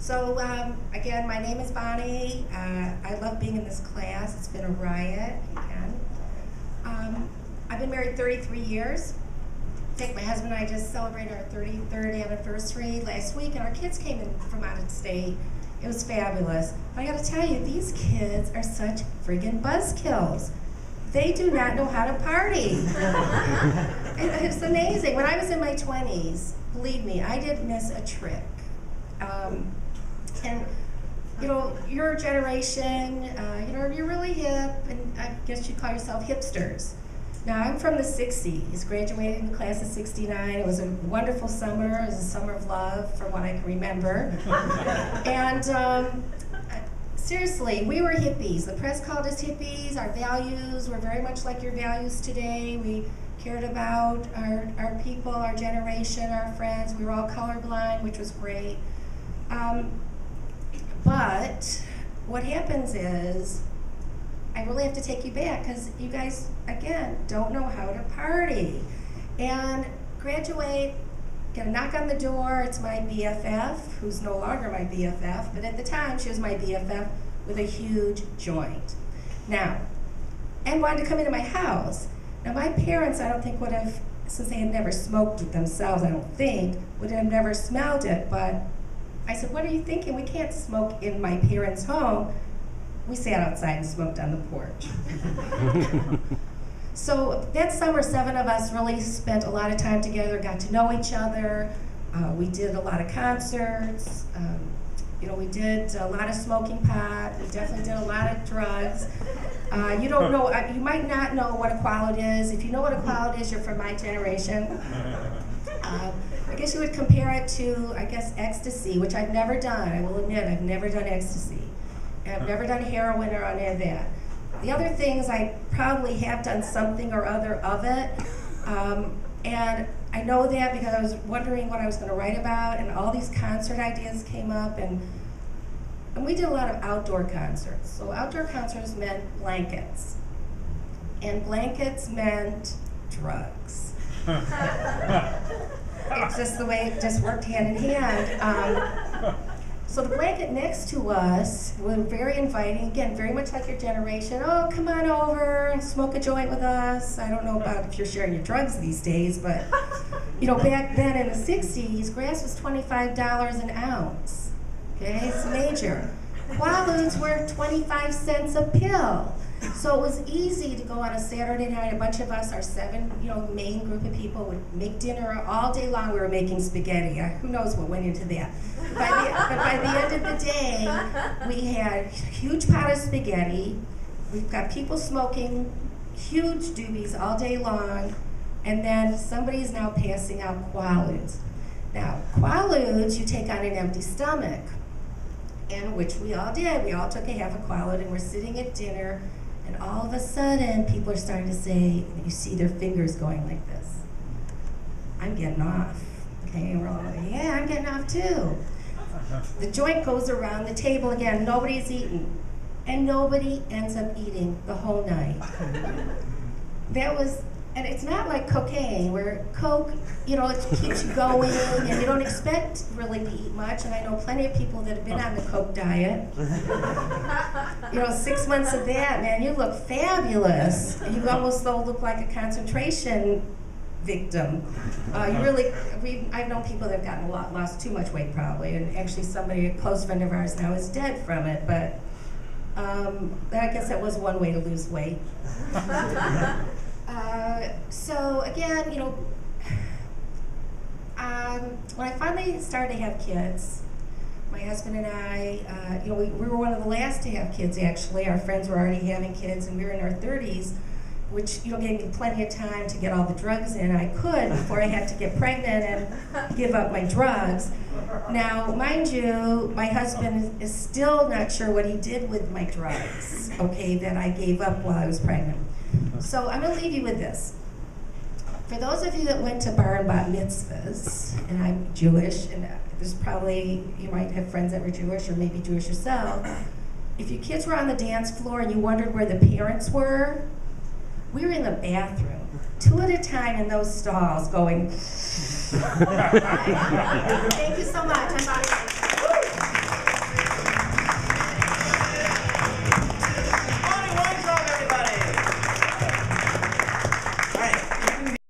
So again, my name is Bonnie. I love being in this class. It's been a riot. Again. I've been married 33 years. In fact, my husband and I just celebrated our 33rd anniversary last week, and our kids came in from out of state. It was fabulous. But I got to tell you, these kids are such friggin' buzzkills. They do not know how to party. It's amazing. When I was in my 20s, believe me, I didn't miss a trick. And you know, your generation, you're really hip, and I guess you'd call yourself hipsters. Now, I'm from the 60s, graduated in the class of 69. It was a wonderful summer. It was a summer of love, from what I can remember. And seriously, we were hippies. The press called us hippies. Our values were very much like your values today. We cared about our people, our generation, our friends. We were all colorblind, which was great. But what happens is, I really have to take you back because you guys, again, don't know how to party. And graduate, get a knock on the door, it's my BFF, who's no longer my BFF, but at the time she was my BFF with a huge joint. Now, and wanted to come into my house. Now my parents, I don't think would have, since they had never smoked it themselves, I don't think, would have never smelled it, but I said, what are you thinking? We can't smoke in my parents' home. We sat outside and smoked on the porch. So that summer, 7 of us really spent a lot of time together, got to know each other. We did a lot of concerts. We did a lot of smoking pot. We definitely did a lot of drugs. You don't know, you might not know what a quality is. If you know what a quality is, you're from my generation. I guess you would compare it to, ecstasy, which I've never done. I will admit, I've never done ecstasy. And I've never done heroin or any of that. The other things, I probably have done something or other of it. And I know that because I was wondering what I was going to write about, and all these concert ideas came up, and we did a lot of outdoor concerts. So outdoor concerts meant blankets. And blankets meant drugs. It's just the way it just worked hand in hand. So the blanket next to us was very inviting, again, very much like your generation. Oh, come on over, smoke a joint with us. I don't know about if you're sharing your drugs these days, but back then in the 60s, grass was $25 an ounce. Okay, it's major. Quaaludes were 25 cents a pill. So it was easy to go on a Saturday night. A bunch of us, our 7, main group of people, would make dinner all day long. We were making spaghetti. Who knows what went into that? But by the end of the day, we had a huge pot of spaghetti. We've got people smoking huge doobies all day long, and then somebody's now passing out Quaaludes. Now, Quaaludes you take on an empty stomach, and which we all did. We all took a half a Quaalude, and we're sitting at dinner. And all of a sudden, people are starting to say, you see their fingers going like this. I'm getting off. Okay, and we're all like, yeah, I'm getting off too. The joint goes around the table again, nobody's eating. And nobody ends up eating the whole night. And it's not like cocaine, where Coke, it keeps you going, and you don't expect really to eat much. And I know plenty of people that have been on the Coke diet. 6 months of that, man, you look fabulous. You almost look like a concentration victim. I've known people that have gotten lost too much weight probably, and actually a close friend of ours now is dead from it, but I guess that was one way to lose weight. So again, when I finally started to have kids, my husband and I, we were one of the last to have kids actually. Our friends were already having kids, and we were in our 30s, which gave me plenty of time to get all the drugs in I could before I had to get pregnant and give up my drugs. Now, mind you, my husband is still not sure what he did with my drugs, okay, that I gave up while I was pregnant. So I'm going to leave you with this. For those of you that went to bar and bat mitzvahs, and I'm Jewish, and you might have friends that were Jewish or maybe Jewish yourself, if your kids were on the dance floor and you wondered where the parents were, we were in the bathroom, 2 at a time in those stalls going. Thank you so much. I'm